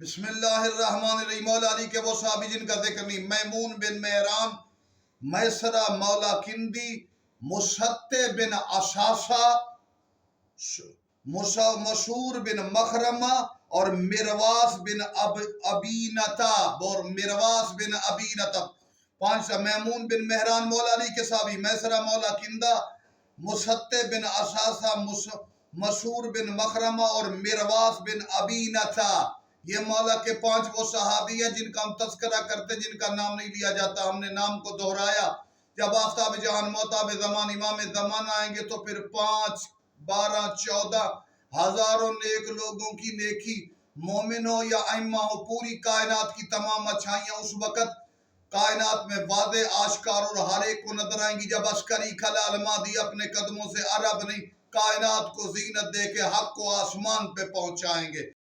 बिस्मिल्लाहिर्रहमानिर्रहीम। मौला अली के वो साहबी जिनका जिक्र नहीं, मैमून बिन मेहरान, मैसरा मौला किंदी, मुसत्ते बिन असासा, मशहूर बिन मखरमा और मिरवास बिन अबीनता और मिरवास बिन अबीनता। पांच। मैमून बिन मेहरान मौला अली के साहबी, मैसरा मौला किंदा, मुसत्ते बिन असासा, मशहूर बिन मखरमा और मिरवास बिन अबीनता। ये मौला के पांच वो सहाबी हैं जिनका हम तस्करा करते, जिनका नाम नहीं लिया जाता। हमने नाम को दोहराया। जब आफ्ताब जहान मोहताब जमान इमाम जमान आएंगे तो फिर 5, 12, 14 हजारों नेक लोगों की नेकी, मोमिन हो या अइम्मा हो, पूरी कायनात की तमाम अच्छाइयां उस वक़्त कायनात में वादे आश्कार और हर एक को नजर आएंगी जब अस्करी खला अलमादी अपने कदमों से अरब नहीं कायनात को जीनत दे के हक को आसमान पे पहुंचाएंगे।